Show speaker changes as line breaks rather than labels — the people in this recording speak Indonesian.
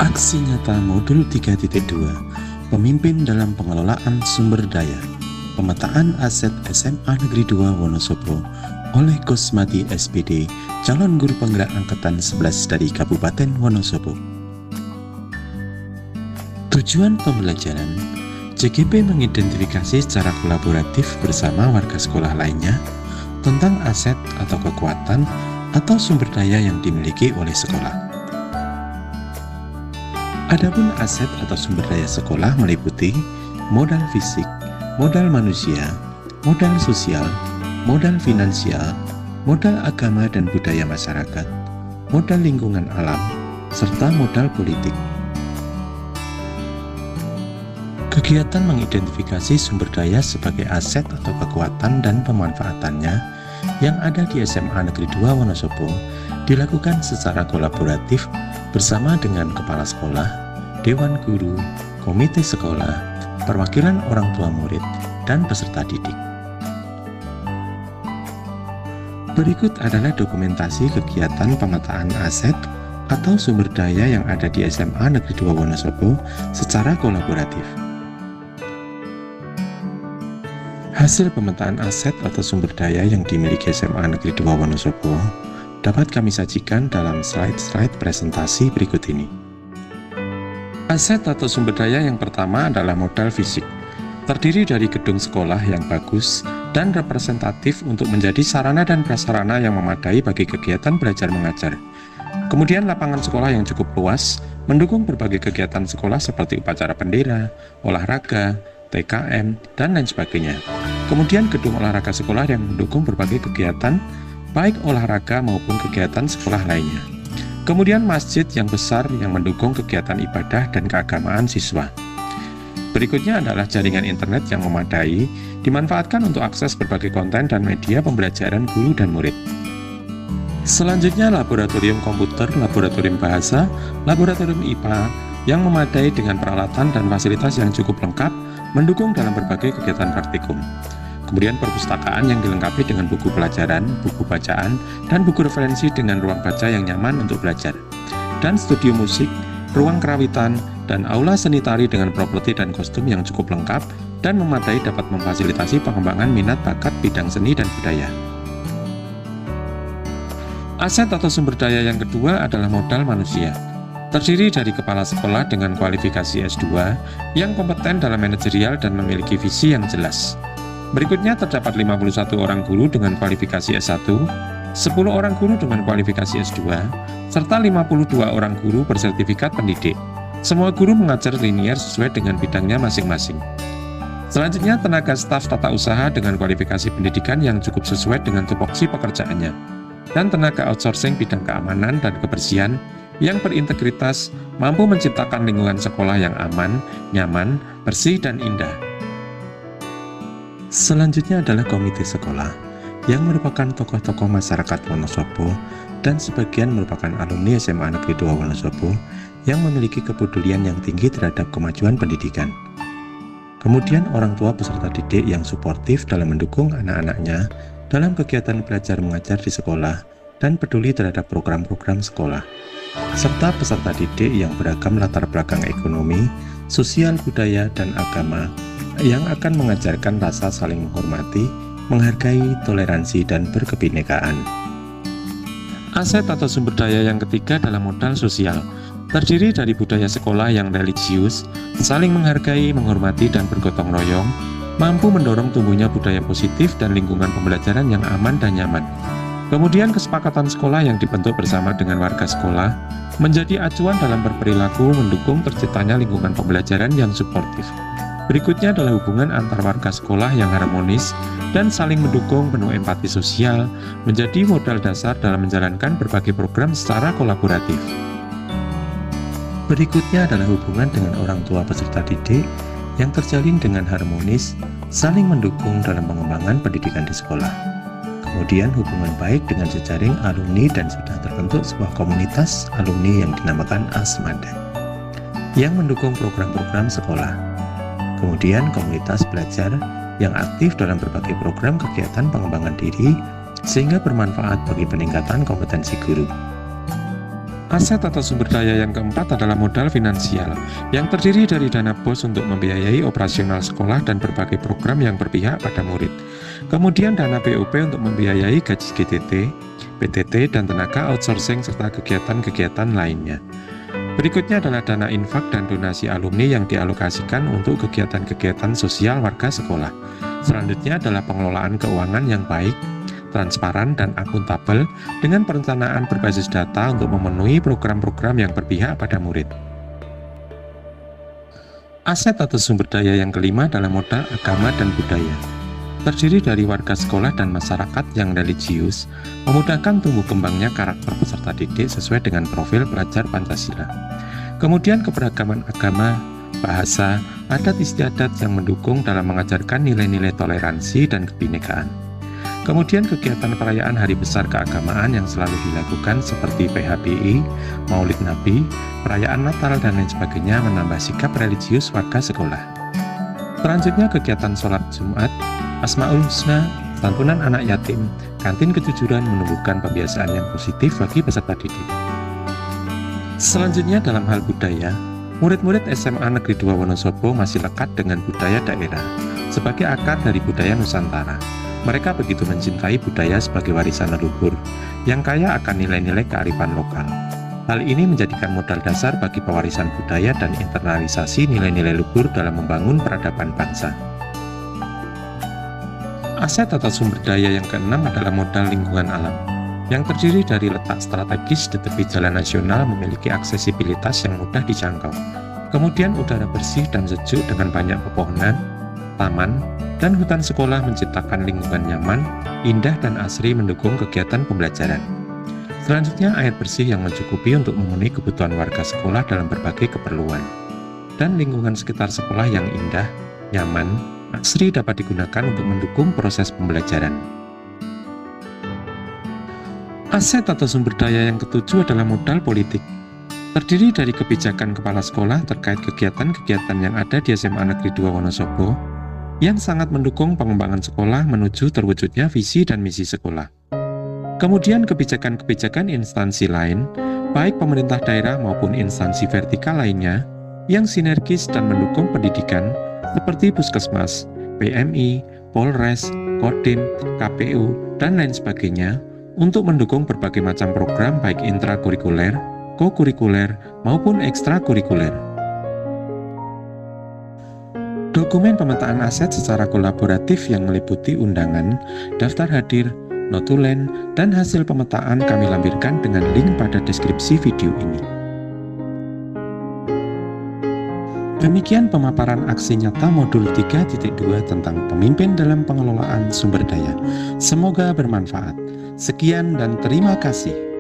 Aksi nyata modul 3.2 Pemimpin dalam pengelolaan sumber daya Pemetaan aset SMA Negeri 2 Wonosobo oleh Kosmati SPD, calon guru penggerak angkatan 11 dari Kabupaten Wonosobo. Tujuan pembelajaran, JGP mengidentifikasi secara kolaboratif bersama warga sekolah lainnya tentang aset atau kekuatan atau sumber daya yang dimiliki oleh sekolah. Adapun aset atau sumber daya sekolah meliputi modal fisik, modal manusia, modal sosial, modal finansial, modal agama dan budaya masyarakat, modal lingkungan alam, serta modal politik. Kegiatan mengidentifikasi sumber daya sebagai aset atau kekuatan dan pemanfaatannya yang ada di SMA Negeri 2 Wonosobo dilakukan secara kolaboratif bersama dengan kepala sekolah, dewan guru, komite sekolah, perwakilan orang tua murid, dan peserta didik. Berikut adalah dokumentasi kegiatan pemetaan aset atau sumber daya yang ada di SMA Negeri 2 Wonosobo secara kolaboratif. Hasil pemetaan aset atau sumber daya yang dimiliki SMA Negeri 2 Wonosobo dapat kami sajikan dalam slide-slide presentasi berikut ini. Aset atau sumber daya yang pertama adalah modal fisik, terdiri dari gedung sekolah yang bagus dan representatif untuk menjadi sarana dan prasarana yang memadai bagi kegiatan belajar mengajar. Kemudian lapangan sekolah yang cukup luas, mendukung berbagai kegiatan sekolah seperti upacara bendera, olahraga, TKM, dan lain sebagainya. Kemudian gedung olahraga sekolah yang mendukung berbagai kegiatan, baik olahraga maupun kegiatan sekolah lainnya. Kemudian masjid yang besar yang mendukung kegiatan ibadah dan keagamaan siswa. Berikutnya adalah jaringan internet yang memadai, dimanfaatkan untuk akses berbagai konten dan media pembelajaran guru dan murid. Selanjutnya laboratorium komputer, laboratorium bahasa, laboratorium IPA yang memadai dengan peralatan dan fasilitas yang cukup lengkap, mendukung dalam berbagai kegiatan praktikum. Kemudian perpustakaan yang dilengkapi dengan buku pelajaran, buku bacaan, dan buku referensi dengan ruang baca yang nyaman untuk belajar. Dan studio musik, ruang kerawitan, dan aula seni tari dengan properti dan kostum yang cukup lengkap dan memadai dapat memfasilitasi pengembangan minat bakat bidang seni dan budaya. Aset atau sumber daya yang kedua adalah modal manusia. Terdiri dari kepala sekolah dengan kualifikasi S2 yang kompeten dalam manajerial dan memiliki visi yang jelas. Berikutnya terdapat 51 orang guru dengan kualifikasi S1, 10 orang guru dengan kualifikasi S2, serta 52 orang guru bersertifikat pendidik. Semua guru mengajar linear sesuai dengan bidangnya masing-masing. Selanjutnya tenaga staf tata usaha dengan kualifikasi pendidikan yang cukup sesuai dengan tupoksi pekerjaannya. Dan tenaga outsourcing bidang keamanan dan kebersihan yang berintegritas, mampu menciptakan lingkungan sekolah yang aman, nyaman, bersih, dan indah. Selanjutnya adalah komite sekolah, yang merupakan tokoh-tokoh masyarakat Wonosobo dan sebagian merupakan alumni SMA Negeri 2 Wonosobo yang memiliki kepedulian yang tinggi terhadap kemajuan pendidikan. Kemudian orang tua peserta didik yang suportif dalam mendukung anak-anaknya dalam kegiatan belajar mengajar di sekolah dan peduli terhadap program-program sekolah, serta peserta didik yang beragam latar belakang ekonomi, sosial, budaya, dan agama yang akan mengajarkan rasa saling menghormati, menghargai, toleransi, dan berkebinekaan. Aset atau sumber daya yang ketiga adalah modal sosial, terdiri dari budaya sekolah yang religius, saling menghargai, menghormati, dan bergotong royong, mampu mendorong tumbuhnya budaya positif dan lingkungan pembelajaran yang aman dan nyaman. Kemudian kesepakatan sekolah yang dibentuk bersama dengan warga sekolah menjadi acuan dalam berperilaku mendukung terciptanya lingkungan pembelajaran yang suportif. Berikutnya adalah hubungan antar warga sekolah yang harmonis dan saling mendukung penuh empati sosial menjadi modal dasar dalam menjalankan berbagai program secara kolaboratif. Berikutnya adalah hubungan dengan orang tua peserta didik yang terjalin dengan harmonis, saling mendukung dalam pengembangan pendidikan di sekolah. Kemudian hubungan baik dengan jejaring alumni dan sudah terbentuk sebuah komunitas alumni yang dinamakan Asmada yang mendukung program-program sekolah. Kemudian komunitas belajar yang aktif dalam berbagai program kegiatan pengembangan diri sehingga bermanfaat bagi peningkatan kompetensi guru. Aset atau sumber daya yang keempat adalah modal finansial, yang terdiri dari dana BOS untuk membiayai operasional sekolah dan berbagai program yang berpihak pada murid. Kemudian dana PUP untuk membiayai gaji GTT, PTT, dan tenaga outsourcing serta kegiatan-kegiatan lainnya. Berikutnya adalah dana infak dan donasi alumni yang dialokasikan untuk kegiatan-kegiatan sosial warga sekolah. Selanjutnya adalah pengelolaan keuangan yang baik, transparan, dan akuntabel dengan perencanaan berbasis data untuk memenuhi program-program yang berpihak pada murid. Aset atau sumber daya yang kelima adalah modal agama dan budaya. Terdiri dari warga sekolah dan masyarakat yang religius, memudahkan tumbuh kembangnya karakter peserta didik sesuai dengan profil pelajar Pancasila. Kemudian keberagaman agama, bahasa, adat istiadat yang mendukung dalam mengajarkan nilai-nilai toleransi dan kebinekaan. Kemudian kegiatan perayaan hari besar keagamaan yang selalu dilakukan seperti PHBI, Maulid Nabi, perayaan Natal, dan lain sebagainya menambah sikap religius warga sekolah. Selanjutnya kegiatan sholat Jumat, Asmaul Husna, santunan anak yatim, kantin kejujuran menumbuhkan kebiasaan yang positif bagi peserta didik. Selanjutnya dalam hal budaya, murid-murid SMA Negeri 2 Wonosobo masih lekat dengan budaya daerah sebagai akar dari budaya Nusantara. Mereka begitu mencintai budaya sebagai warisan leluhur yang kaya akan nilai-nilai kearifan lokal. Hal ini menjadikan modal dasar bagi pewarisan budaya dan internalisasi nilai-nilai luhur dalam membangun peradaban bangsa. Aset atau sumber daya yang keenam adalah modal lingkungan alam, yang terdiri dari letak strategis di tepi jalan nasional memiliki aksesibilitas yang mudah dijangkau. Kemudian udara bersih dan sejuk dengan banyak pepohonan, taman, dan hutan sekolah menciptakan lingkungan nyaman, indah, dan asri mendukung kegiatan pembelajaran. Selanjutnya air bersih yang mencukupi untuk memenuhi kebutuhan warga sekolah dalam berbagai keperluan. Dan lingkungan sekitar sekolah yang indah, nyaman, asri dapat digunakan untuk mendukung proses pembelajaran. Aset atau sumber daya yang ketujuh adalah modal politik. Terdiri dari kebijakan kepala sekolah terkait kegiatan-kegiatan yang ada di SMA Negeri 2 Wonosobo, yang sangat mendukung pengembangan sekolah menuju terwujudnya visi dan misi sekolah. Kemudian kebijakan-kebijakan instansi lain, baik pemerintah daerah maupun instansi vertikal lainnya, yang sinergis dan mendukung pendidikan, seperti Puskesmas, PMI, Polres, Kodim, KPU, dan lain sebagainya, untuk mendukung berbagai macam program baik intrakurikuler, kokurikuler, maupun ekstrakurikuler. Dokumen pemetaan aset secara kolaboratif yang meliputi undangan, daftar hadir, notulen, dan hasil pemetaan kami lampirkan dengan link pada deskripsi video ini. Demikian pemaparan aksi nyata modul 3.2 tentang pemimpin dalam pengelolaan sumber daya. Semoga bermanfaat. Sekian dan terima kasih.